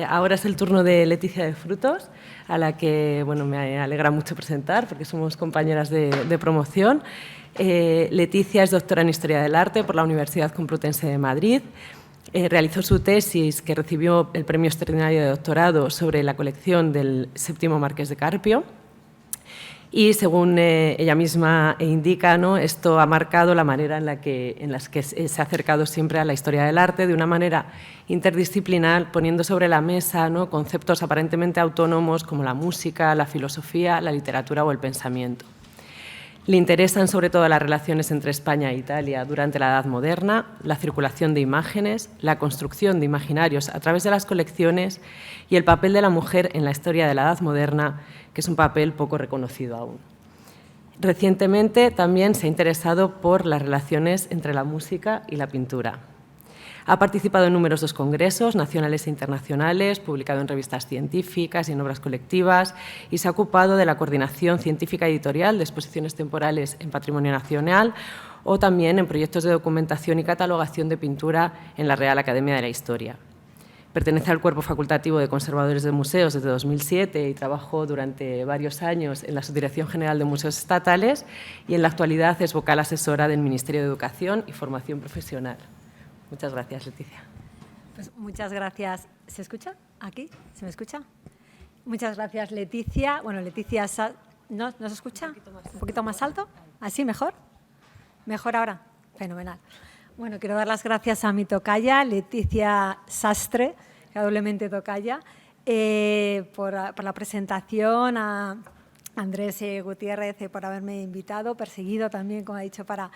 Ahora es el turno de Leticia de Frutos, a la que me alegra mucho presentar porque somos compañeras de promoción. Leticia es doctora en Historia del Arte por la Universidad Complutense de Madrid. Realizó su tesis, que recibió el Premio Extraordinario de Doctorado, sobre la colección del séptimo Marqués de Carpio. Y según ella misma indica, ¿no?, esto ha marcado la manera en la que se ha acercado siempre a la historia del arte, de una manera interdisciplinar, poniendo sobre la mesa, ¿no?, conceptos aparentemente autónomos como la música, la filosofía, la literatura o el pensamiento. Le interesan sobre todo las relaciones entre España e Italia durante la Edad Moderna, la circulación de imágenes, la construcción de imaginarios a través de las colecciones y el papel de la mujer en la historia de la Edad Moderna, que es un papel poco reconocido aún. Recientemente también se ha interesado por las relaciones entre la música y la pintura. Ha participado en numerosos congresos nacionales e internacionales, publicado en revistas científicas y en obras colectivas, y se ha ocupado de la coordinación científica editorial de exposiciones temporales en Patrimonio Nacional o también en proyectos de documentación y catalogación de pintura en la Real Academia de la Historia. Pertenece al Cuerpo Facultativo de Conservadores de Museos desde 2007 y trabajó durante varios años en la Subdirección General de Museos Estatales y en la actualidad es vocal asesora del Ministerio de Educación y Formación Profesional. Muchas gracias, Leticia. Pues muchas gracias. ¿Se escucha? ¿Aquí? ¿Se me escucha? Muchas gracias, Leticia. Bueno, Leticia, ¿no se escucha? ¿Un poquito más alto? ¿Así mejor? ¿Mejor ahora? Fenomenal. Bueno, quiero dar las gracias a mi tocaya, Leticia Sastre, que doblemente tocaya, por la presentación, a Andrés Gutiérrez por haberme invitado, perseguido también, como ha dicho, para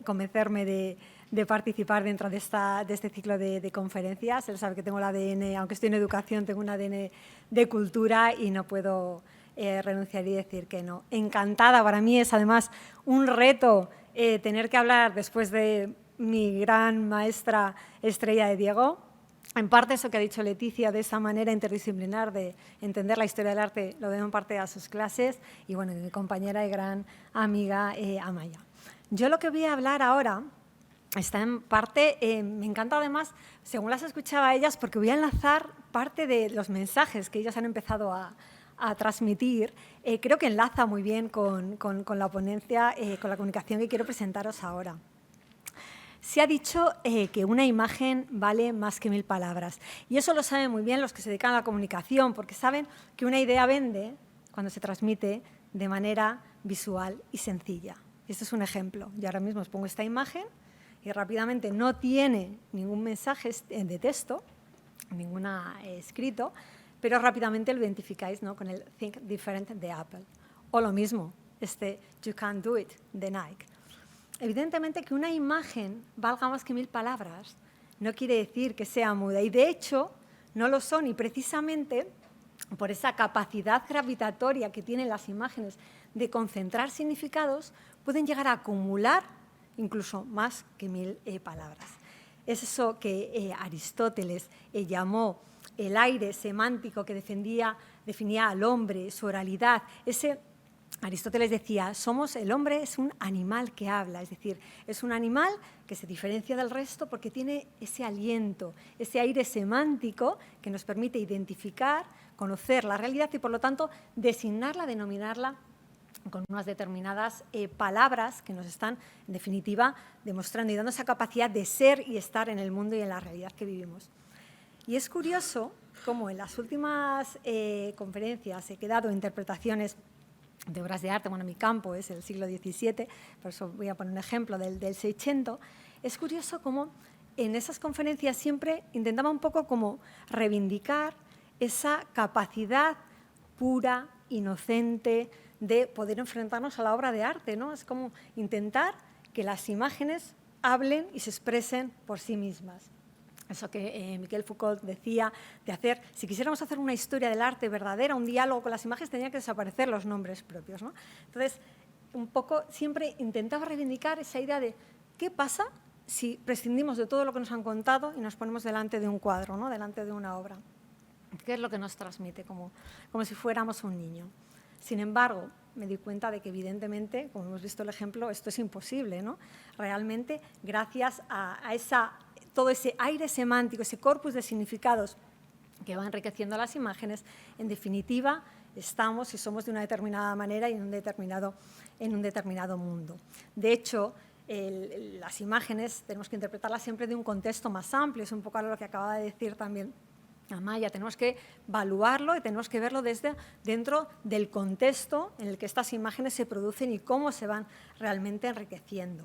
convencerme de participar dentro de este ciclo de conferencias. Él sabe que tengo el ADN, aunque estoy en educación, tengo un ADN de cultura y no puedo renunciar y decir que no. Encantada, para mí es además un reto tener que hablar después de mi gran maestra Estrella de Diego. En parte eso que ha dicho Leticia, de esa manera interdisciplinar de entender la historia del arte, lo debo en parte a sus clases y bueno, de mi compañera y gran amiga Amaya. Yo lo que voy a hablar ahora está en parte, me encanta además, según las escuchaba a ellas, porque voy a enlazar parte de los mensajes que ellas han empezado a transmitir. Creo que enlaza muy bien con la ponencia, con la comunicación que quiero presentaros ahora. Se ha dicho que una imagen vale más que 1000 palabras. Y eso lo saben muy bien los que se dedican a la comunicación, porque saben que una idea vende cuando se transmite de manera visual y sencilla. Este es un ejemplo. Yo ahora mismo os pongo esta imagen y rápidamente no tiene ningún mensaje de texto, ningún escrito, pero rápidamente lo identificáis, ¿no?, con el Think Different de Apple. O lo mismo, You Can't Do It de Nike. Evidentemente que una imagen valga más que 1000 palabras no quiere decir que sea muda. Y de hecho no lo son. Y precisamente por esa capacidad gravitatoria que tienen las imágenes de concentrar significados, pueden llegar a acumular incluso más que 1000 palabras. Es eso que Aristóteles llamó el aire semántico que definía al hombre, su oralidad. Aristóteles decía, el hombre es un animal que habla, es decir, es un animal que se diferencia del resto porque tiene ese aliento, ese aire semántico que nos permite identificar, conocer la realidad y, por lo tanto, designarla, denominarla con unas determinadas palabras que nos están, en definitiva, demostrando y dando esa capacidad de ser y estar en el mundo y en la realidad que vivimos. Y es curioso cómo en las últimas conferencias he dado interpretaciones de obras de arte. Bueno, mi campo es el siglo XVII, por eso voy a poner un ejemplo del Seicento. Es curioso cómo en esas conferencias siempre intentaba un poco como reivindicar esa capacidad pura, inocente, de poder enfrentarnos a la obra de arte, ¿no? Es como intentar que las imágenes hablen y se expresen por sí mismas. Eso que Miquel Foucault decía de hacer, si quisiéramos hacer una historia del arte verdadera, un diálogo con las imágenes, tendrían que desaparecer los nombres propios, ¿no? Entonces, un poco siempre intentaba reivindicar esa idea de qué pasa si prescindimos de todo lo que nos han contado y nos ponemos delante de un cuadro, ¿no?, delante de una obra. ¿Qué es lo que nos transmite? Como si fuéramos un niño. Sin embargo, me di cuenta de que, evidentemente, como hemos visto el ejemplo, esto es imposible, ¿no? Realmente, gracias a todo ese aire semántico, ese corpus de significados que va enriqueciendo las imágenes. En definitiva, estamos y somos de una determinada manera y en un determinado mundo. De hecho, las imágenes tenemos que interpretarlas siempre de un contexto más amplio, es un poco lo que acaba de decir también Amaya, tenemos que evaluarlo y tenemos que verlo desde dentro del contexto en el que estas imágenes se producen y cómo se van realmente enriqueciendo.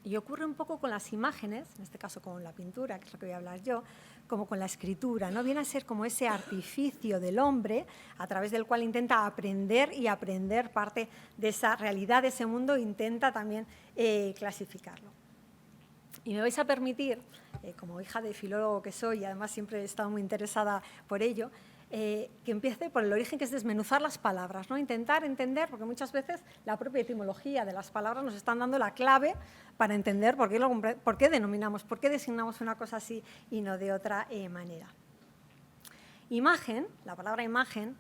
Y ocurre un poco con las imágenes, en este caso con la pintura, que es lo que voy a hablar yo, como con la escritura, ¿no? Viene a ser como ese artificio del hombre a través del cual intenta aprender y aprender parte de esa realidad, de ese mundo, e intenta también clasificarlo. Y me vais a permitir, como hija de filólogo que soy, y además siempre he estado muy interesada por ello, que empiece por el origen, que es desmenuzar las palabras, ¿no? Intentar entender, porque muchas veces la propia etimología de las palabras nos están dando la clave para entender por qué denominamos, por qué designamos una cosa así y no de otra manera. Imagen, la palabra imagen,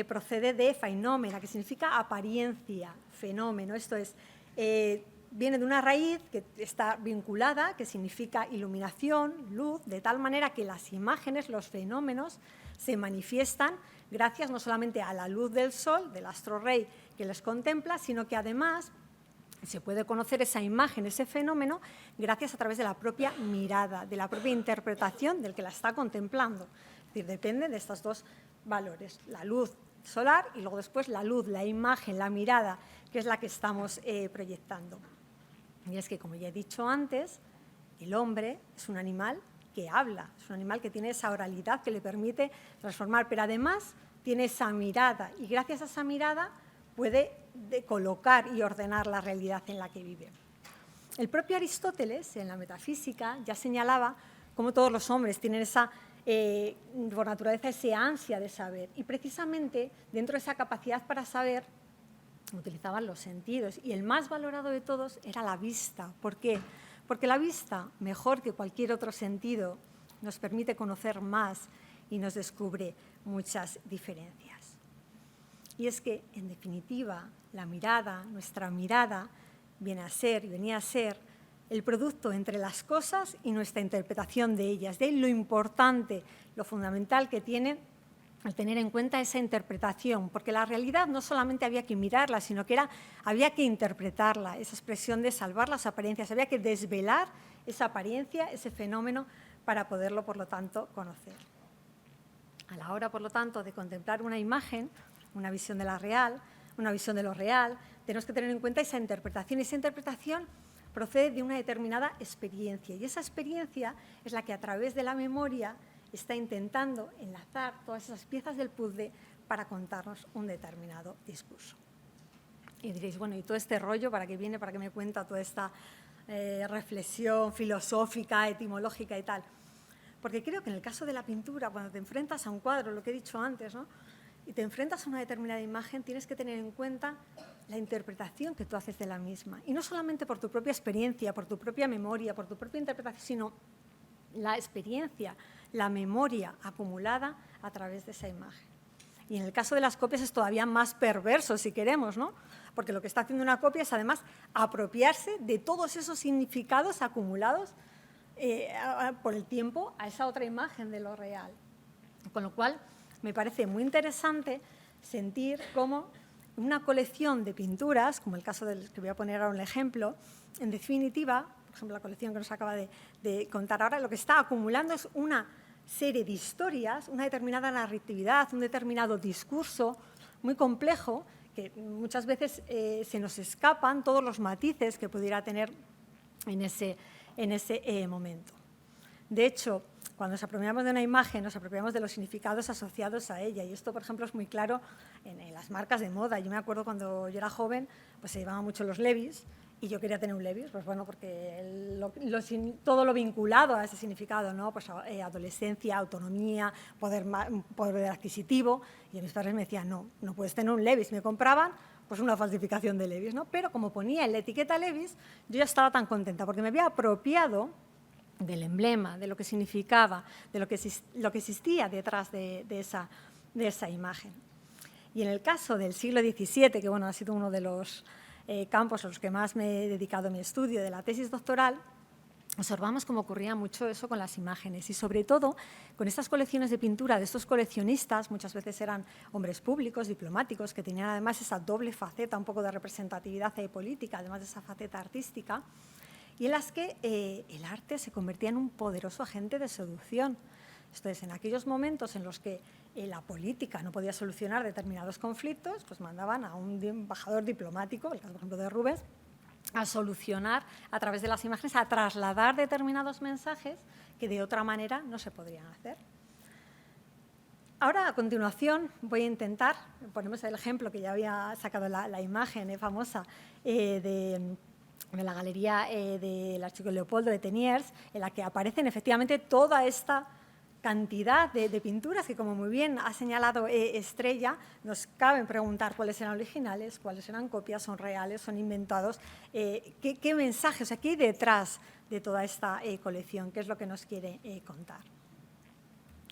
procede de fenómena, que significa apariencia, fenómeno. Esto es, viene de una raíz que está vinculada, que significa iluminación, luz, de tal manera que las imágenes, los fenómenos, se manifiestan gracias no solamente a la luz del sol, del astro rey que les contempla, sino que además se puede conocer esa imagen, ese fenómeno, gracias a través de la propia mirada, de la propia interpretación del que la está contemplando. Es decir, depende de estos dos valores, la luz solar y luego después la luz, la imagen, la mirada, que es la que estamos proyectando. Y es que, como ya he dicho antes, el hombre es un animal que habla, es un animal que tiene esa oralidad que le permite transformar, pero además tiene esa mirada y gracias a esa mirada puede colocar y ordenar la realidad en la que vive. El propio Aristóteles, en la metafísica, ya señalaba cómo todos los hombres tienen esa, por naturaleza, esa ansia de saber. Y precisamente dentro de esa capacidad para saber, utilizaban los sentidos. Y el más valorado de todos era la vista. ¿Por qué? Porque la vista, mejor que cualquier otro sentido, nos permite conocer más y nos descubre muchas diferencias. Y es que, en definitiva, la mirada, nuestra mirada, venía a ser el producto entre las cosas y nuestra interpretación de ellas. De ahí lo importante, lo fundamental que tiene el tener en cuenta esa interpretación, porque la realidad no solamente había que mirarla, sino que había que interpretarla, esa expresión de salvar las apariencias, había que desvelar esa apariencia, ese fenómeno, para poderlo, por lo tanto, conocer. A la hora, por lo tanto, de contemplar una imagen, una visión de la real, una visión de lo real, tenemos que tener en cuenta esa interpretación. Esa interpretación procede de una determinada experiencia, y esa experiencia es la que, a través de la memoria, está intentando enlazar todas esas piezas del puzzle para contarnos un determinado discurso. Y diréis, bueno, ¿y todo este rollo para qué viene, para qué me cuenta toda esta reflexión filosófica, etimológica y tal? Porque creo que en el caso de la pintura, cuando te enfrentas a un cuadro, lo que he dicho antes, ¿no?, y te enfrentas a una determinada imagen, tienes que tener en cuenta la interpretación que tú haces de la misma. Y no solamente por tu propia experiencia, por tu propia memoria, por tu propia interpretación, sino la experiencia, la memoria acumulada a través de esa imagen. Y en el caso de las copias es todavía más perverso, si queremos, ¿no? Porque lo que está haciendo una copia es, además, apropiarse de todos esos significados acumulados por el tiempo a esa otra imagen de lo real. Con lo cual, me parece muy interesante sentir cómo una colección de pinturas, como el caso del que voy a poner ahora un ejemplo, en definitiva, por ejemplo, la colección que nos acaba de contar ahora, lo que está acumulando es una serie de historias, una determinada narratividad, un determinado discurso muy complejo, que muchas veces se nos escapan todos los matices que pudiera tener en ese momento. De hecho, cuando nos apropiamos de una imagen, nos apropiamos de los significados asociados a ella. Y esto, por ejemplo, es muy claro en las marcas de moda. Yo me acuerdo cuando yo era joven, pues se llevaban mucho los Levi's, y yo quería tener un Levi's, pues bueno, porque todo lo vinculado a ese significado, ¿no? Pues adolescencia, autonomía, poder adquisitivo. Y mis padres me decían, no puedes tener un Levi's. Me compraban pues una falsificación de Levi's, ¿no? Pero como ponía en la etiqueta Levi's, yo ya estaba tan contenta, porque me había apropiado del emblema, de lo que significaba, de lo que existía detrás de esa imagen. Y en el caso del siglo XVII, que bueno, ha sido uno de los campos a los que más me he dedicado mi estudio de la tesis doctoral, observamos cómo ocurría mucho eso con las imágenes y, sobre todo, con estas colecciones de pintura de estos coleccionistas, muchas veces eran hombres públicos, diplomáticos, que tenían además esa doble faceta, un poco de representatividad política, además de esa faceta artística, y en las que el arte se convertía en un poderoso agente de seducción. Entonces, en aquellos momentos en los que la política no podía solucionar determinados conflictos, pues mandaban a un embajador diplomático, el caso, por ejemplo, de Rubens, a solucionar a través de las imágenes, a trasladar determinados mensajes que de otra manera no se podrían hacer. Ahora, a continuación, voy a intentar, ponemos el ejemplo que ya había sacado la imagen famosa de la galería del archivo Leopoldo de Teniers, en la que aparecen efectivamente toda esta cantidad de pinturas que, como muy bien ha señalado Estrella, nos cabe preguntar cuáles eran originales, cuáles eran copias, son reales, son inventados, qué mensajes, o sea, qué hay detrás de toda esta colección, qué es lo que nos quiere contar.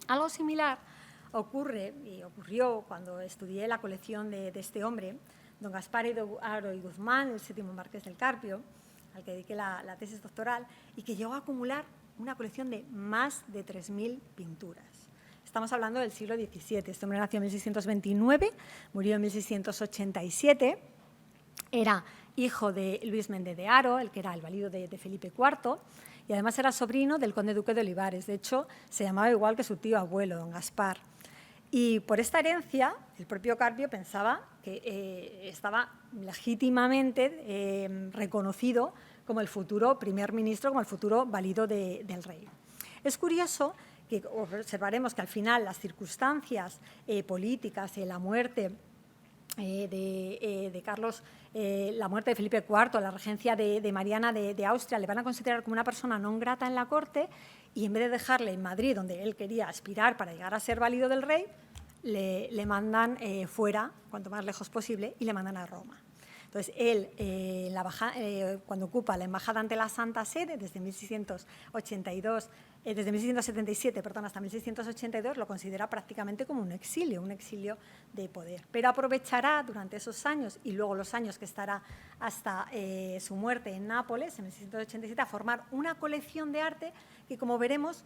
Algo similar ocurre y ocurrió cuando estudié la colección de este hombre, don Gaspar Aro y Guzmán, el 7º marqués del Carpio, al que dediqué la tesis doctoral, y que llegó a acumular una colección de más de 3.000 pinturas. Estamos hablando del siglo XVII. Este hombre nació en 1629, murió en 1687, era hijo de Luis Méndez de Haro, el que era el valido de Felipe IV, y además era sobrino del conde duque de Olivares. De hecho, se llamaba igual que su tío abuelo, don Gaspar. Y por esta herencia, el propio Carpio pensaba que estaba legítimamente reconocido como el futuro primer ministro, como el futuro valido del rey. Es curioso que observaremos que al final las circunstancias políticas, la muerte de Carlos, la muerte de Felipe IV, la regencia de Mariana de Austria, le van a considerar como una persona non grata en la corte, y en vez de dejarle en Madrid, donde él quería aspirar para llegar a ser válido del rey, le mandan fuera, cuanto más lejos posible, y le mandan a Roma. Entonces, él, cuando ocupa la embajada ante la Santa Sede, desde 1677 hasta 1682, lo considera prácticamente como un exilio de poder. Pero aprovechará durante esos años y luego los años que estará hasta su muerte en Nápoles, en 1687, a formar una colección de arte que, como veremos,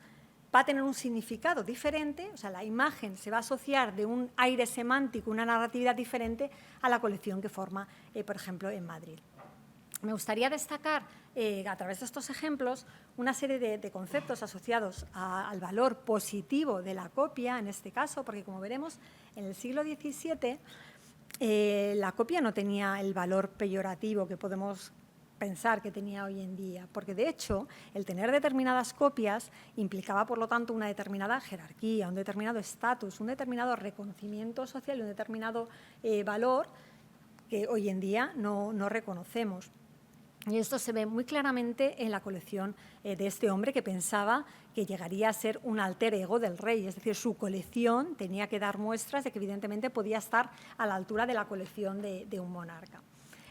va a tener un significado diferente, o sea, la imagen se va a asociar de un aire semántico, una narratividad diferente a la colección que forma, por ejemplo, en Madrid. Me gustaría destacar, a través de estos ejemplos, una serie de conceptos asociados al valor positivo de la copia, en este caso, porque, como veremos, en el siglo XVII la copia no tenía el valor peyorativo que podemos pensar que tenía hoy en día, porque de hecho el tener determinadas copias implicaba, por lo tanto, una determinada jerarquía, un determinado estatus, un determinado reconocimiento social y un determinado valor que hoy en día no reconocemos. Y esto se ve muy claramente en la colección de este hombre, que pensaba que llegaría a ser un alter ego del rey, es decir, su colección tenía que dar muestras de que evidentemente podía estar a la altura de la colección de un monarca.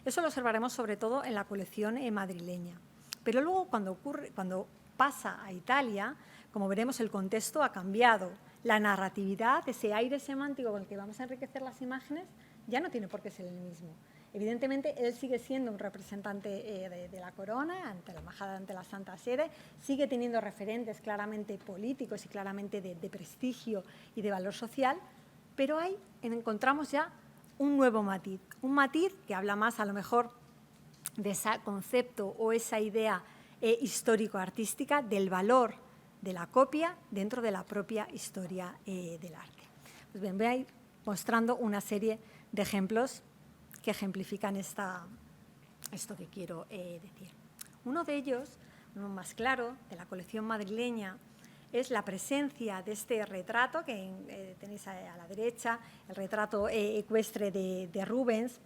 Eso lo observaremos sobre todo en la colección madrileña. Pero luego, cuando pasa a Italia, como veremos, el contexto ha cambiado. La narratividad, ese aire semántico con el que vamos a enriquecer las imágenes, ya no tiene por qué ser el mismo. Evidentemente, él sigue siendo un representante de la corona, ante la embajada, ante la Santa Sede, sigue teniendo referentes claramente políticos y claramente de prestigio y de valor social, pero ahí encontramos ya un nuevo matiz, que habla más a lo mejor de ese concepto o esa idea histórico-artística del valor de la copia dentro de la propia historia del arte. Pues bien, voy a ir mostrando una serie de ejemplos que ejemplifican esto que quiero decir. Uno de ellos, uno más claro, de la colección madrileña, es la presencia de este retrato que tenéis a la derecha, el retrato ecuestre de Rubens,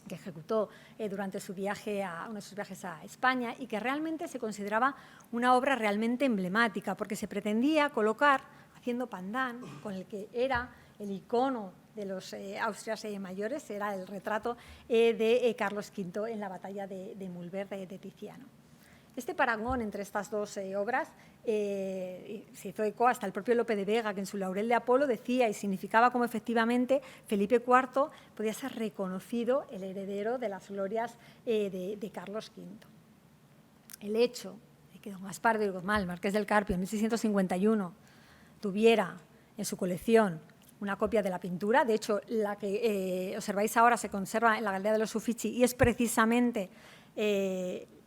que ejecutó durante uno de sus viajes a España, y que realmente se consideraba una obra realmente emblemática, porque se pretendía colocar, haciendo pandán, con el que era el icono de los Austrias mayores, era el retrato de Carlos V en la batalla de Mulver de Tiziano. Este parangón entre estas dos obras se hizo eco hasta el propio Lope de Vega, que en su Laurel de Apolo decía y significaba cómo efectivamente Felipe IV podía ser reconocido el heredero de las glorias de Carlos V. El hecho que don Gaspar de Guzmán, el marqués del Carpio, en 1651, tuviera en su colección una copia de la pintura. De hecho, la que observáis ahora se conserva en la Galería de los Uffizi y es precisamente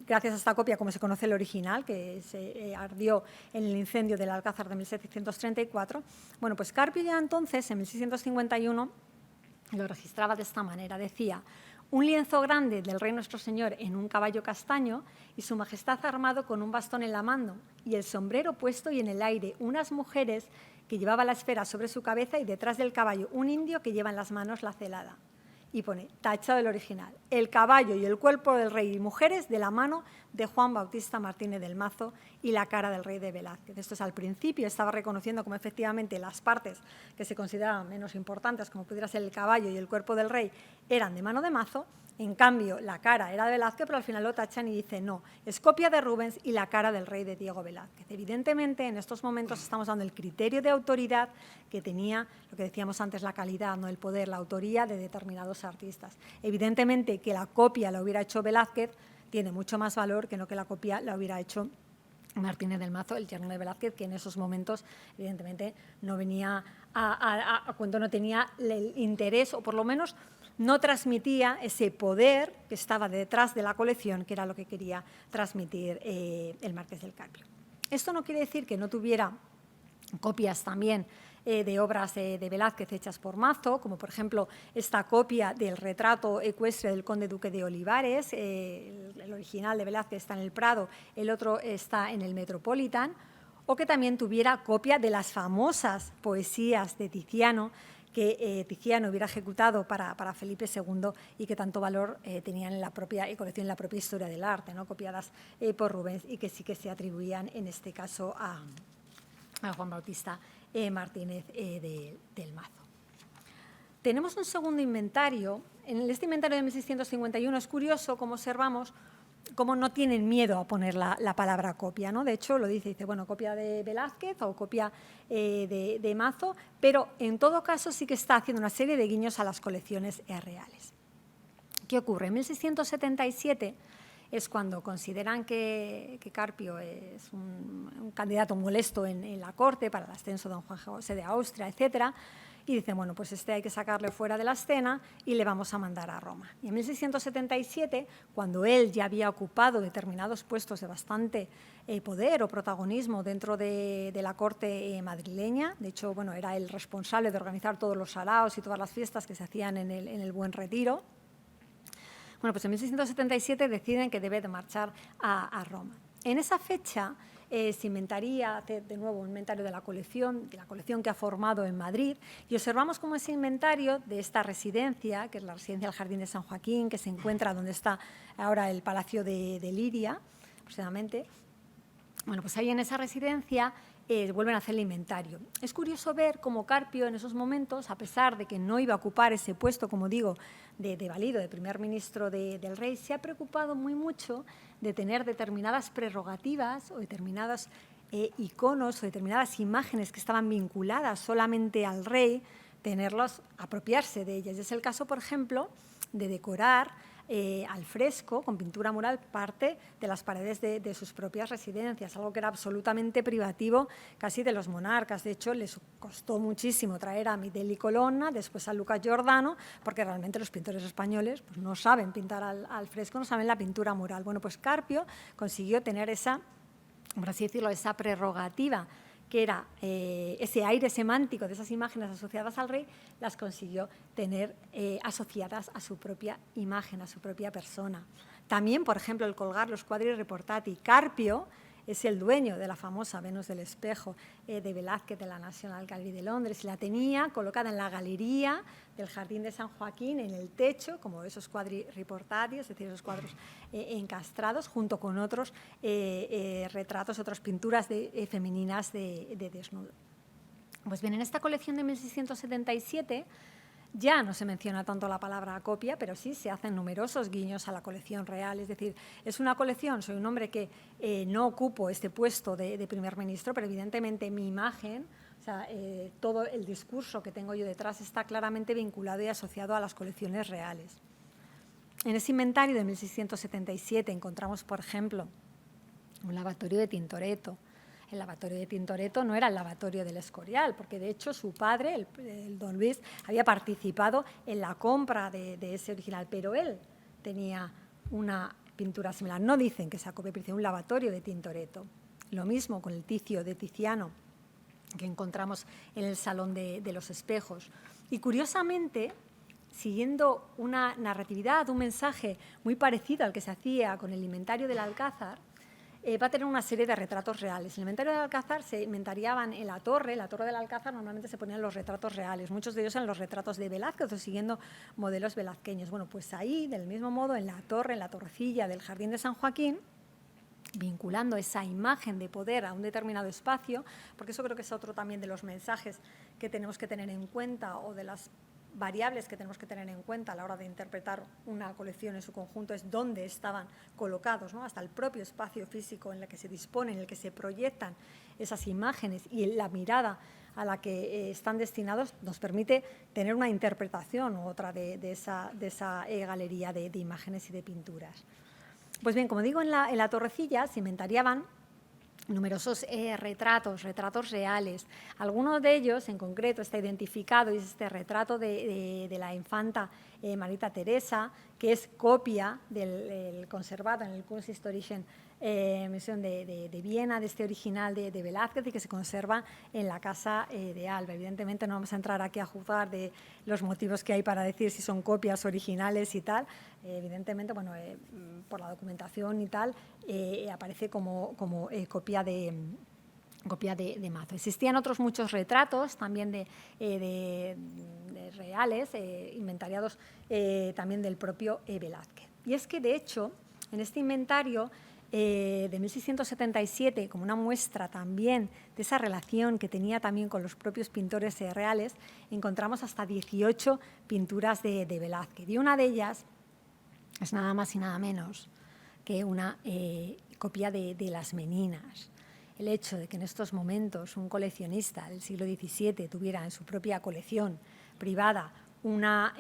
gracias a esta copia como se conoce el original, que se ardió en el incendio del Alcázar de 1734. Bueno, pues Carpio ya entonces, en 1651, lo registraba de esta manera. Decía: un lienzo grande del Rey Nuestro Señor en un caballo castaño y su majestad armado con un bastón en la mano y el sombrero puesto y en el aire unas mujeres que llevaba la esfera sobre su cabeza y detrás del caballo un indio que lleva en las manos la celada. Y pone, tachado el original, el caballo y el cuerpo del rey y mujeres de la mano de Juan Bautista Martínez del Mazo y la cara del rey de Velázquez. Esto es al principio, estaba reconociendo como efectivamente las partes que se consideraban menos importantes, como pudiera ser el caballo y el cuerpo del rey, eran de mano de Mazo. En cambio, la cara era de Velázquez, pero al final lo tachan y dicen, no, es copia de Rubens y la cara del rey de Diego Velázquez. Evidentemente, en estos momentos estamos dando el criterio de autoridad que tenía, lo que decíamos antes, la calidad, no el poder, la autoría de determinados artistas. Evidentemente, que la copia la hubiera hecho Velázquez tiene mucho más valor que no que la copia la hubiera hecho Martínez del Mazo, el yerno de Velázquez, que en esos momentos, evidentemente, no venía a cuento, no tenía el interés, o por lo menos no transmitía ese poder que estaba detrás de la colección, que era lo que quería transmitir el Marqués del Carpio. Esto no quiere decir que no tuviera copias también de obras de Velázquez hechas por Mazo, como por ejemplo esta copia del retrato ecuestre del conde duque de Olivares, el original de Velázquez está en el Prado, el otro está en el Metropolitan, o que también tuviera copia de las famosas poesías de Tiziano, que Tiziano hubiera ejecutado para Felipe II y que tanto valor tenían en la propia colección, en la propia historia del arte, ¿no? Copiadas por Rubens y que sí que se atribuían en este caso a Juan Bautista Martínez del Mazo. Tenemos un segundo inventario. En este inventario de 1651 es curioso cómo observamos cómo no tienen miedo a poner la palabra copia, ¿no? De hecho, lo dice, bueno, copia de Velázquez o copia de Mazo, pero en todo caso sí que está haciendo una serie de guiños a las colecciones reales. ¿Qué ocurre? En 1677 es cuando consideran que Carpio es un candidato molesto en la corte para el ascenso de don Juan José de Austria, etcétera, y dicen, bueno, pues hay que sacarle fuera de la escena y le vamos a mandar a Roma. Y en 1677, cuando él ya había ocupado determinados puestos de bastante poder o protagonismo dentro de la corte madrileña, de hecho, bueno, era el responsable de organizar todos los saraos y todas las fiestas que se hacían en el Buen Retiro. Bueno, pues en 1677 deciden que debe de marchar a Roma. En esa fecha se inventaría, hace de nuevo un inventario de la colección que ha formado en Madrid, y observamos cómo ese inventario de esta residencia, que es la residencia del Jardín de San Joaquín, que se encuentra donde está ahora el Palacio de Liria, aproximadamente, bueno, pues ahí en esa residencia vuelven a hacer el inventario. Es curioso ver cómo Carpio en esos momentos, a pesar de que no iba a ocupar ese puesto, como digo, de valido, de primer ministro del rey, se ha preocupado muy mucho de tener determinadas prerrogativas o determinados iconos o determinadas imágenes que estaban vinculadas solamente al rey, tenerlos, apropiarse de ellas. Es el caso, por ejemplo, de decorar al fresco, con pintura mural, parte de las paredes de sus propias residencias, algo que era absolutamente privativo casi de los monarcas. De hecho, les costó muchísimo traer a Mitel y Colonna, después a Lucas Giordano, porque realmente los pintores españoles pues, no saben pintar al fresco, no saben la pintura mural. Bueno, pues Carpio consiguió tener esa, por así decirlo, esa prerrogativa, que era ese aire semántico de esas imágenes asociadas al rey, las consiguió tener asociadas a su propia imagen, a su propia persona. También, por ejemplo, el colgar los quadri reportati. Carpio es el dueño de la famosa Venus del Espejo de Velázquez de la National Gallery de Londres, y la tenía colocada en la galería del Jardín de San Joaquín, en el techo, como esos quadri reportati, es decir, esos cuadros encastrados, junto con otros retratos, otras pinturas femeninas de desnudo. Pues bien, en esta colección de 1677 ya no se menciona tanto la palabra copia, pero sí se hacen numerosos guiños a la colección real. Es decir, es una colección, soy un hombre que no ocupo este puesto de primer ministro, pero evidentemente mi imagen, o sea, todo el discurso que tengo yo detrás está claramente vinculado y asociado a las colecciones reales. En ese inventario de 1677 encontramos, por ejemplo, un lavatorio de Tintoretto. El lavatorio de Tintoretto no era el lavatorio del Escorial, porque de hecho su padre, el don Luis, había participado en la compra de ese original, pero él tenía una pintura similar. No dicen que sea copia, pero un lavatorio de Tintoretto. Lo mismo con el Ticio de Tiziano, que encontramos en el Salón de los Espejos. Y curiosamente, siguiendo una narratividad, un mensaje muy parecido al que se hacía con el inventario del Alcázar, va a tener una serie de retratos reales. En el inventario del Alcázar se inventariaban en la torre del Alcázar normalmente se ponían los retratos reales, muchos de ellos eran los retratos de Velázquez o siguiendo modelos velazqueños. Bueno, pues ahí, del mismo modo, en la torre, en la torrecilla del Jardín de San Joaquín, vinculando esa imagen de poder a un determinado espacio, porque eso creo que es otro también de los mensajes que tenemos que tener en cuenta o de las variables que tenemos que tener en cuenta a la hora de interpretar una colección en su conjunto, es dónde estaban colocados, ¿no? Hasta el propio espacio físico en el que se dispone, en el que se proyectan esas imágenes y la mirada a la que están destinados nos permite tener una interpretación u otra de esa galería de imágenes y de pinturas. Pues bien, como digo, en la torrecilla se inventariaban numerosos retratos reales. Algunos de ellos, en concreto, está identificado y es este retrato de la infanta Marita Teresa, que es copia del conservado en el Kunsthistorischen Museum de Viena, de este original de Velázquez y que se conserva en la Casa de Alba. Evidentemente no vamos a entrar aquí a juzgar de los motivos que hay para decir si son copias originales y tal. Evidentemente, bueno, por la documentación y tal, aparece como copia de Mazo. Existían otros muchos retratos también de reales, inventariados también del propio Velázquez. Y es que, de hecho, en este inventario de 1677, como una muestra también de esa relación que tenía también con los propios pintores reales, encontramos hasta 18 pinturas de Velázquez. Y una de ellas es nada más y nada menos que una copia de las Meninas. El hecho de que en estos momentos un coleccionista del siglo XVII tuviera en su propia colección privada una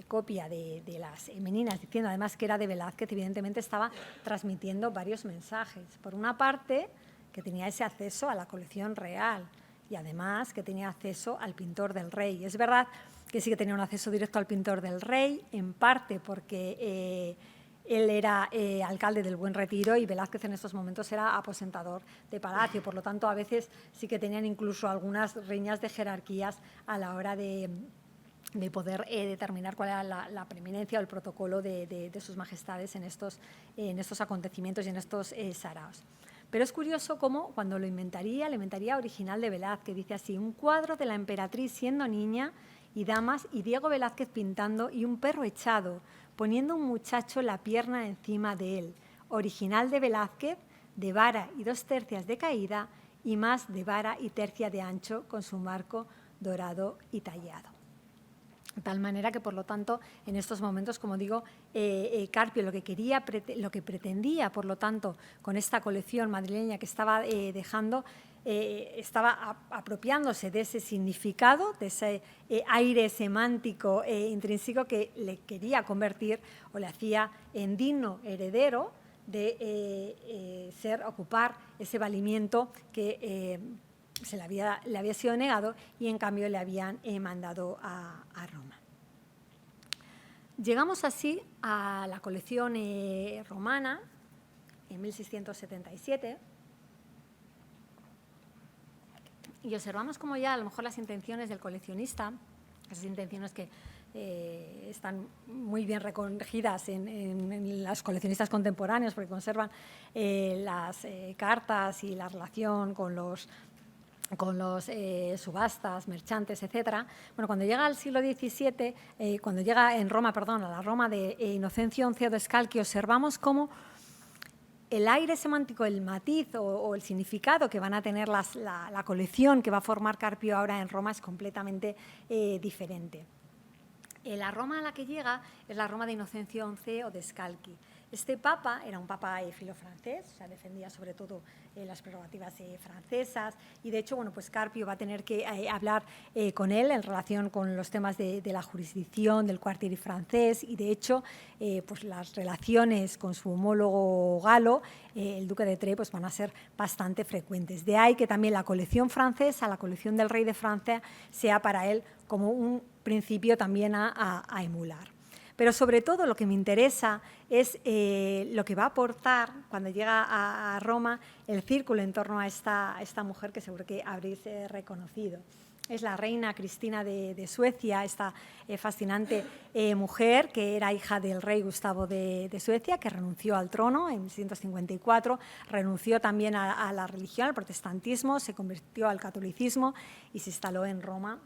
copia de las Meninas, diciendo además que era de Velázquez, evidentemente estaba transmitiendo varios mensajes. Por una parte, que tenía ese acceso a la colección real y además que tenía acceso al pintor del rey. Es verdad que sí que tenía un acceso directo al pintor del rey, en parte porque él era alcalde del Buen Retiro y Velázquez en estos momentos era aposentador de palacio. Por lo tanto, a veces sí que tenían incluso algunas riñas de jerarquías a la hora de poder determinar cuál era la preeminencia o el protocolo de sus majestades en estos acontecimientos y en estos saraos. Pero es curioso cómo cuando lo inventaría original de Velázquez, dice así: un cuadro de la emperatriz siendo niña y damas y Diego Velázquez pintando y un perro echado, poniendo un muchacho la pierna encima de él, original de Velázquez, de vara y 2 tercias de caída y más de vara y tercia de ancho con su marco dorado y tallado. De tal manera que, por lo tanto, en estos momentos, como digo, Carpio lo que pretendía, por lo tanto, con esta colección madrileña que estaba dejando, estaba apropiándose de ese significado, de ese aire semántico intrínseco que le quería convertir o le hacía en digno heredero de ocupar ese valimiento que le había sido negado y en cambio le habían mandado a Roma. Llegamos así a la colección romana en 1677 y observamos como ya a lo mejor las intenciones del coleccionista, esas intenciones que están muy bien recogidas en los coleccionistas contemporáneos porque conservan las cartas y la relación con los subastas, mercantes, etcétera. Bueno, cuando llega al siglo XVII, cuando llega en Roma, a la Roma de Inocencio XI de Scalchi, observamos cómo el aire semántico, el matiz o el significado que van a tener la colección que va a formar Carpio ahora en Roma es completamente diferente. La Roma a la que llega es la Roma de Inocencio XI o de Scalchi. Este papa era un papa filofrancés, o sea, defendía sobre todo las prerrogativas francesas y, de hecho, bueno, pues Carpio va a tener que hablar con él en relación con los temas de la jurisdicción, del Quartieri francés y, de hecho, pues las relaciones con su homólogo galo, el duque de Tre, pues van a ser bastante frecuentes. De ahí que también la colección francesa, la colección del rey de Francia, sea para él como un principio también a emular. Pero sobre todo lo que me interesa es lo que va a aportar cuando llega a Roma el círculo en torno a esta mujer que seguro que habréis reconocido. Es la reina Cristina de Suecia, esta fascinante mujer que era hija del rey Gustavo de Suecia, que renunció al trono en 1654, renunció también a la religión, al protestantismo, se convirtió al catolicismo y se instaló en Roma,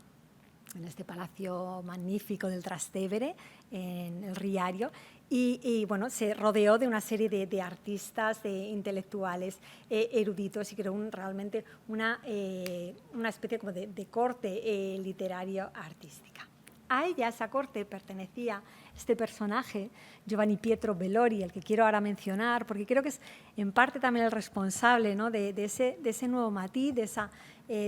en este palacio magnífico del Trastevere, en el Riario, y bueno, se rodeó de una serie de artistas, de intelectuales, eruditos, y creó realmente una especie como de corte literario artística. A ella, a esa corte, pertenecía este personaje, Giovanni Pietro Bellori, el que quiero ahora mencionar, porque creo que es en parte también el responsable, ¿no?, de ese nuevo matiz, de esa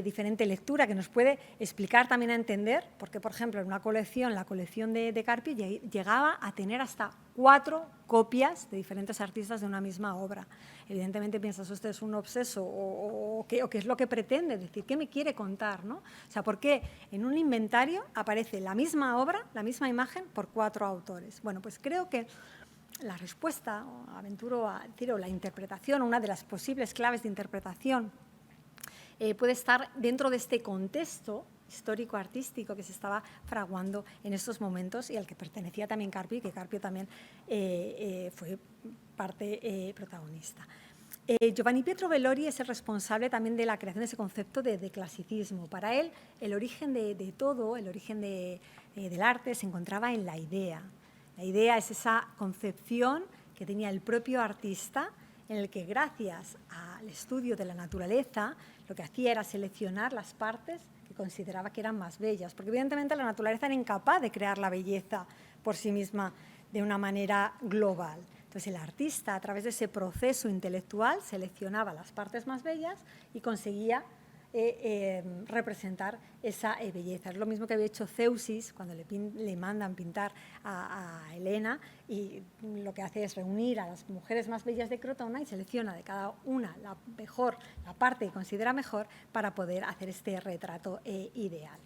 diferente lectura que nos puede explicar también a entender, porque, por ejemplo, en una colección, la colección de Carpio, llegaba a tener hasta 4 copias de diferentes artistas de una misma obra. Evidentemente piensas, usted es un obseso o qué es lo que pretende decir, qué me quiere contar, ¿no? O sea, ¿por qué en un inventario aparece la misma obra, la misma imagen, por 4 autores? Bueno, pues creo que la respuesta, aventuro a decir, o la interpretación, una de las posibles claves de interpretación, puede estar dentro de este contexto histórico-artístico que se estaba fraguando en estos momentos y al que pertenecía también Carpio, y que Carpio también fue parte protagonista. Giovanni Pietro Bellori es el responsable también de la creación de ese concepto de clasicismo. Para él, el origen de todo, el origen del arte se encontraba en la idea. La idea es esa concepción que tenía el propio artista, en el que, gracias al estudio de la naturaleza, lo que hacía era seleccionar las partes que consideraba que eran más bellas, porque evidentemente la naturaleza era incapaz de crear la belleza por sí misma de una manera global. Entonces el artista, a través de ese proceso intelectual, seleccionaba las partes más bellas y conseguía representar esa belleza. Es lo mismo que había hecho Zeusis cuando le mandan pintar a Helena, y lo que hace es reunir a las mujeres más bellas de Crotona y selecciona de cada una la parte que considera mejor para poder hacer este retrato ideal.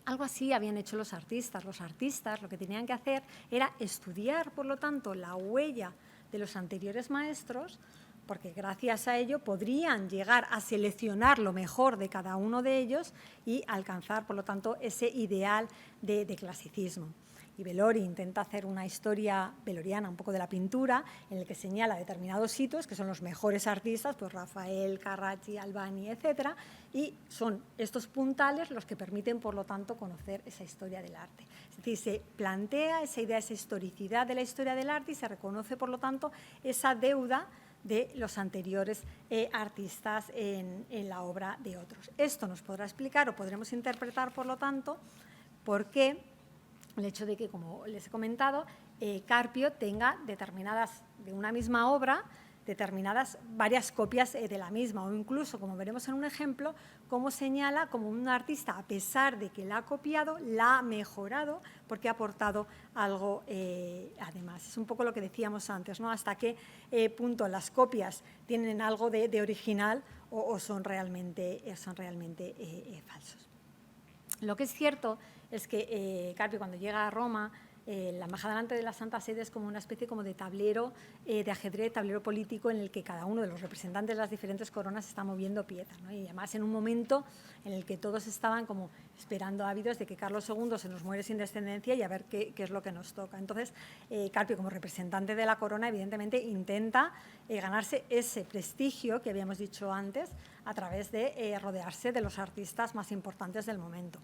Algo así habían hecho los artistas. Los artistas lo que tenían que hacer era estudiar, por lo tanto, la huella de los anteriores maestros, porque gracias a ello podrían llegar a seleccionar lo mejor de cada uno de ellos y alcanzar, por lo tanto, ese ideal de clasicismo. Y Bellori intenta hacer una historia belloriana un poco de la pintura, en el que señala determinados hitos que son los mejores artistas, pues Rafael, Carracci, Albani, etcétera, y son estos puntales los que permiten, por lo tanto, conocer esa historia del arte. Es decir, se plantea esa idea, esa historicidad de la historia del arte, y se reconoce, por lo tanto, esa deuda de los anteriores artistas en la obra de otros. Esto nos podrá explicar, o podremos interpretar, por lo tanto, por qué el hecho de que, como les he comentado, Carpio tenga determinadas, de una misma obra, determinadas varias copias de la misma, o incluso, como veremos en un ejemplo, cómo señala como un artista, a pesar de que la ha copiado, la ha mejorado porque ha aportado algo además. Es un poco lo que decíamos antes, ¿no? Hasta qué punto las copias tienen algo de original o son realmente falsos. Lo que es cierto es que Carpio, cuando llega a Roma, la embajada delante de la Santa Sede es como una especie como de tablero de ajedrez, tablero político, en el que cada uno de los representantes de las diferentes coronas está moviendo piezas, ¿no? Y además en un momento en el que todos estaban como esperando ávidos de que Carlos II se nos muere sin descendencia y a ver qué es lo que nos toca. Entonces, Carpio, como representante de la corona, evidentemente intenta ganarse ese prestigio que habíamos dicho antes a través de rodearse de los artistas más importantes del momento.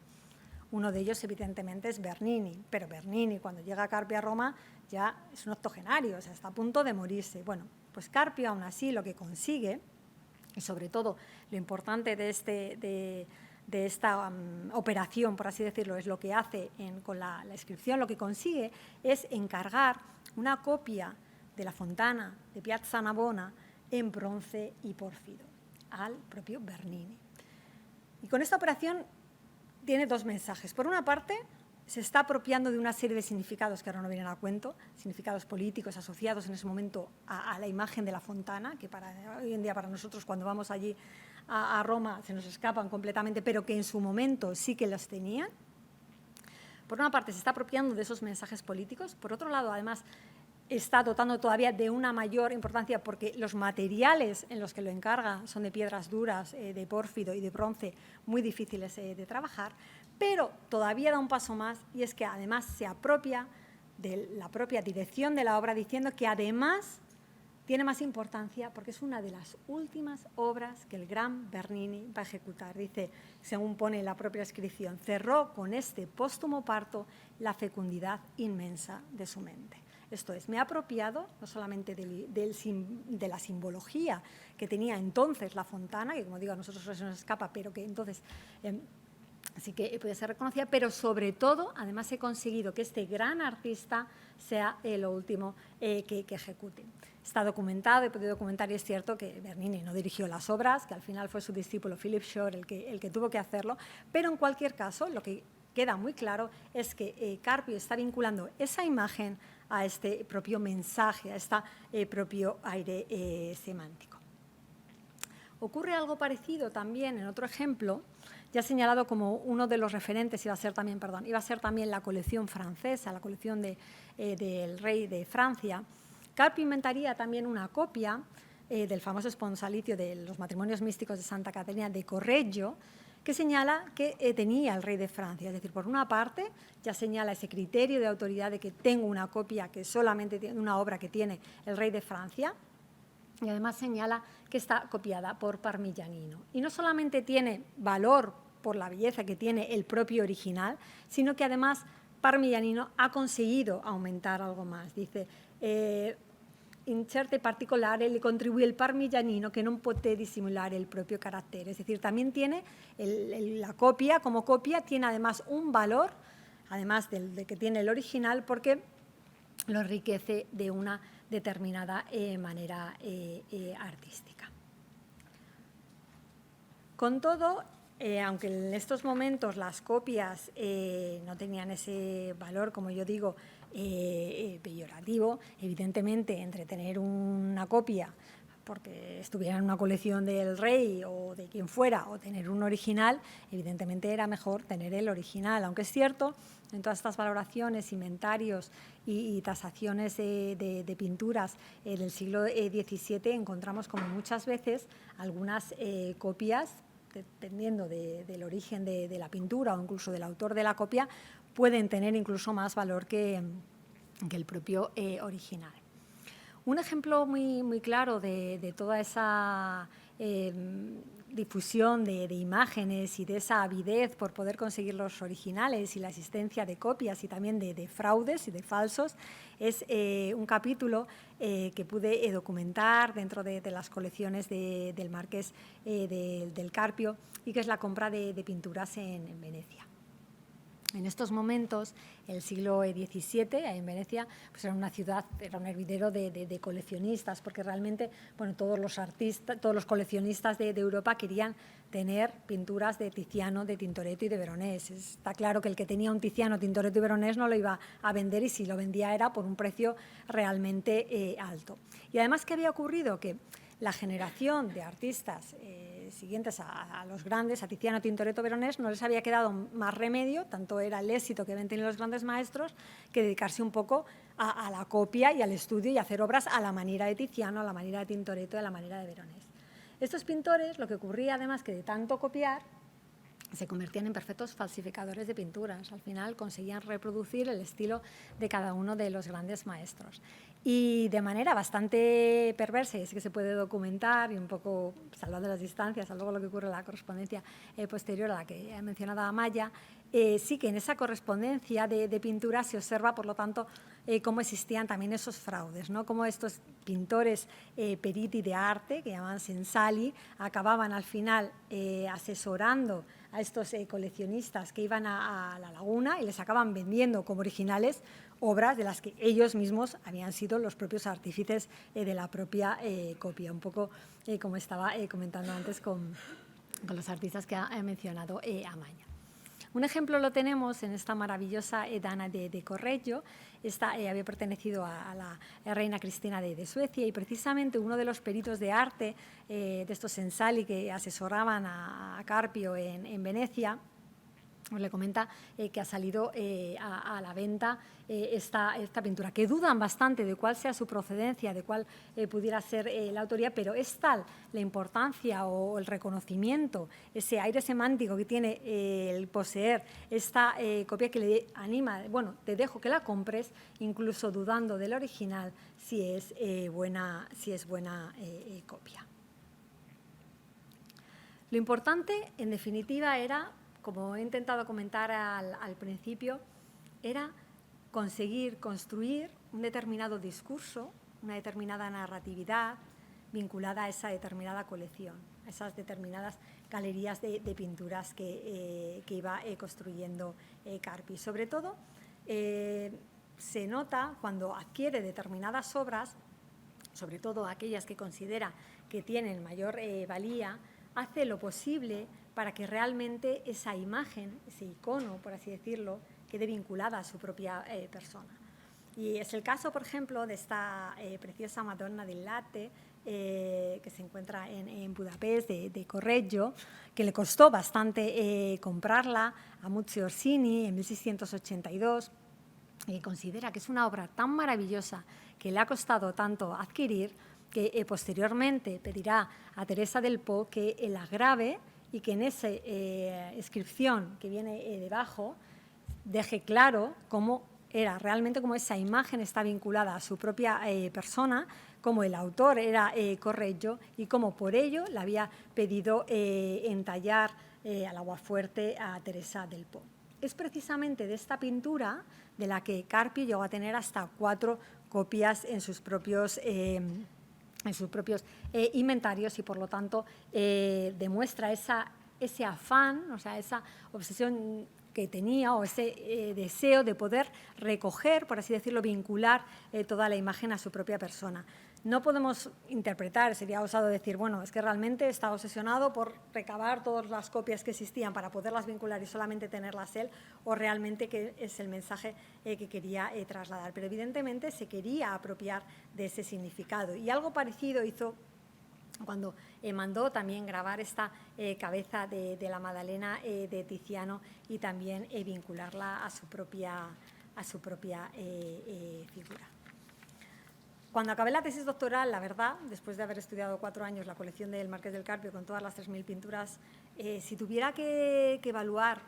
Uno de ellos, evidentemente, es Bernini, pero Bernini, cuando llega Carpio a Roma, ya es un octogenario, o sea, está a punto de morirse. Bueno, pues Carpio, aún así, lo que consigue, y sobre todo lo importante de esta operación, por así decirlo, es lo que hace con la inscripción, lo que consigue es encargar una copia de la Fontana de Piazza Navona en bronce y pórfido al propio Bernini. Y con esta operación tiene dos mensajes. Por una parte, se está apropiando de una serie de significados que ahora no vienen a cuento, significados políticos asociados en ese momento a la imagen de la Fontana, que hoy en día para nosotros cuando vamos allí a Roma se nos escapan completamente, pero que en su momento sí que los tenían. Por una parte, se está apropiando de esos mensajes políticos. Por otro lado, además, está dotando todavía de una mayor importancia porque los materiales en los que lo encarga son de piedras duras, de pórfido y de bronce, muy difíciles de trabajar, pero todavía da un paso más y es que además se apropia de la propia dirección de la obra diciendo que además tiene más importancia porque es una de las últimas obras que el gran Bernini va a ejecutar. Dice, según pone en la propia inscripción, cerró con este póstumo parto la fecundidad inmensa de su mente. Esto es, me he apropiado no solamente de la simbología que tenía entonces la Fontana, que como digo a nosotros se nos escapa, pero que entonces así que puede ser reconocida, pero sobre todo, además he conseguido que este gran artista sea lo último que ejecute. Está documentado, he podido documentar y es cierto que Bernini no dirigió las obras, que al final fue su discípulo Philip Shore el que tuvo que hacerlo, pero en cualquier caso lo que queda muy claro es que Carpio está vinculando esa imagen a este propio mensaje, a este propio aire semántico. Ocurre algo parecido también en otro ejemplo, ya señalado como uno de los referentes, iba a ser también la colección francesa, la colección del rey de Francia. Carpio inventaría también una copia del famoso esponsalicio de los matrimonios místicos de Santa Caterina de Correggio, que señala que tenía el rey de Francia. Es decir, por una parte, ya señala ese criterio de autoridad de que tengo una copia que solamente tiene una obra que tiene el rey de Francia, y además señala que está copiada por Parmigianino. Y no solamente tiene valor por la belleza que tiene el propio original, sino que además Parmigianino ha conseguido aumentar algo más. Dice, in certe particolare le contribuye el Parmigianino que non poté disimulare el propio carácter. Es decir, también tiene la copia, como copia, tiene además un valor, además de que tiene el original, porque lo enriquece de una determinada manera artística. Con todo, aunque en estos momentos las copias no tenían ese valor, como yo digo, peyorativo, evidentemente entre tener una copia porque estuviera en una colección del rey o de quien fuera, o tener un original, evidentemente era mejor tener el original, aunque es cierto, en todas estas valoraciones, inventarios y tasaciones de pinturas del siglo XVII encontramos como muchas veces algunas copias, dependiendo del origen de la pintura o incluso del autor de la copia, pueden tener incluso más valor que el propio original. Un ejemplo muy claro de toda esa difusión de imágenes y de esa avidez por poder conseguir los originales y la existencia de copias y también de fraudes y de falsos es un capítulo que pude documentar dentro de las colecciones del Marqués del Carpio y que es la compra de pinturas en Venecia. En estos momentos, el siglo XVII, en Venecia, pues era una ciudad, era un hervidero de coleccionistas, porque realmente, bueno, todos los coleccionistas de Europa querían tener pinturas de Tiziano, de Tintoretto y de Veronés. Está claro que el que tenía un Tiziano, Tintoretto y Veronés no lo iba a vender y si lo vendía era por un precio realmente alto. Y además, ¿qué había ocurrido? Que la generación de artistas siguientes a los grandes, a Tiziano, Tintoretto, Veronés, no les había quedado más remedio, tanto era el éxito que habían tenido los grandes maestros, que dedicarse un poco a la copia y al estudio y hacer obras a la manera de Tiziano, a la manera de Tintoretto y a la manera de Veronés. Estos pintores, lo que ocurría además que de tanto copiar, se convertían en perfectos falsificadores de pinturas. Al final conseguían reproducir el estilo de cada uno de los grandes maestros. Y de manera bastante perversa, y es que se puede documentar, y un poco salvando las distancias, a luego lo que ocurre en la correspondencia posterior a la que he mencionado a Amaya, sí que en esa correspondencia de pintura se observa, por lo tanto, cómo existían también esos fraudes, ¿no? Cómo estos pintores periti de arte, que llamaban sensali, acababan al final asesorando a estos coleccionistas que iban a la laguna y les acaban vendiendo como originales obras de las que ellos mismos habían sido los propios artífices de la propia copia, un poco como estaba comentando antes con los artistas que ha mencionado Amaia. Un ejemplo lo tenemos en esta maravillosa Dana de Correggio. Esta había pertenecido a la reina Cristina de Suecia y precisamente uno de los peritos de arte de estos sensali que asesoraban a Carpio en Venecia, le comenta que ha salido a la venta esta pintura, que dudan bastante de cuál sea su procedencia, de cuál pudiera ser la autoría, pero es tal la importancia o el reconocimiento, ese aire semántico que tiene el poseer esta copia que le anima, bueno, te dejo que la compres, incluso dudando del original, si es buena copia. Lo importante, en definitiva, era, como he intentado comentar al principio, era conseguir construir un determinado discurso, una determinada narratividad vinculada a esa determinada colección, a esas determinadas galerías de pinturas que iba construyendo Carpi. Sobre todo, se nota cuando adquiere determinadas obras, sobre todo aquellas que considera que tienen mayor valía, hace lo posible para que realmente esa imagen, ese icono, por así decirlo, quede vinculada a su propia persona. Y es el caso, por ejemplo, de esta preciosa Madonna del Latte, que se encuentra en Budapest, de Correggio, que le costó bastante comprarla a Muzio Orsini en 1682, y considera que es una obra tan maravillosa que le ha costado tanto adquirir que posteriormente pedirá a Teresa del Po que la grabe y que en esa inscripción que viene debajo deje claro cómo era realmente, cómo esa imagen está vinculada a su propia persona, cómo el autor era Correggio y cómo por ello le había pedido entallar al aguafuerte a Teresa del Po. Es precisamente de esta pintura de la que Carpio llegó a tener hasta 4 copias en sus propios inventarios y, por lo tanto, demuestra ese afán, o sea, esa obsesión que tenía o ese deseo de poder recoger, por así decirlo, vincular toda la imagen a su propia persona. No podemos interpretar, sería osado decir, bueno, es que realmente estaba obsesionado por recabar todas las copias que existían para poderlas vincular y solamente tenerlas él, o realmente que es el mensaje que quería trasladar. Pero evidentemente se quería apropiar de ese significado. Y algo parecido hizo cuando mandó también grabar esta cabeza de la Madalena de Tiziano y también vincularla a su propia figura. Cuando acabé la tesis doctoral, la verdad, después de haber estudiado 4 años la colección del Marqués del Carpio con todas las 3.000 pinturas, si tuviera que evaluar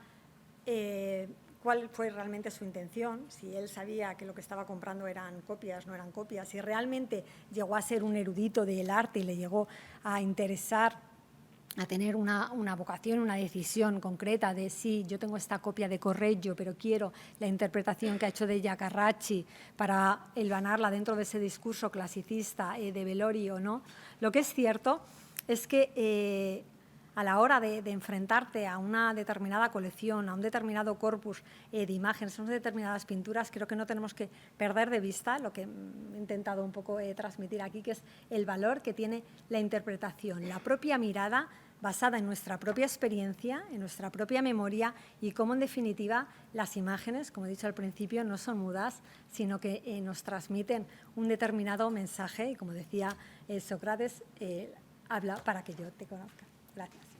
cuál fue realmente su intención, si él sabía que lo que estaba comprando eran copias, no eran copias, si realmente llegó a ser un erudito del arte y le llegó a interesar, a tener una vocación, una decisión concreta de sí, yo tengo esta copia de Correggio, pero quiero la interpretación que ha hecho de ella Carracci para hilvanarla dentro de ese discurso clasicista de Bellori o no. Lo que es cierto es que a la hora de enfrentarte a una determinada colección, a un determinado corpus de imágenes, a unas determinadas pinturas, creo que no tenemos que perder de vista lo que he intentado un poco transmitir aquí, que es el valor que tiene la interpretación, la propia mirada basada en nuestra propia experiencia, en nuestra propia memoria y cómo, en definitiva, las imágenes, como he dicho al principio, no son mudas, sino que nos transmiten un determinado mensaje y, como decía Sócrates, habla para que yo te conozca. Gracias.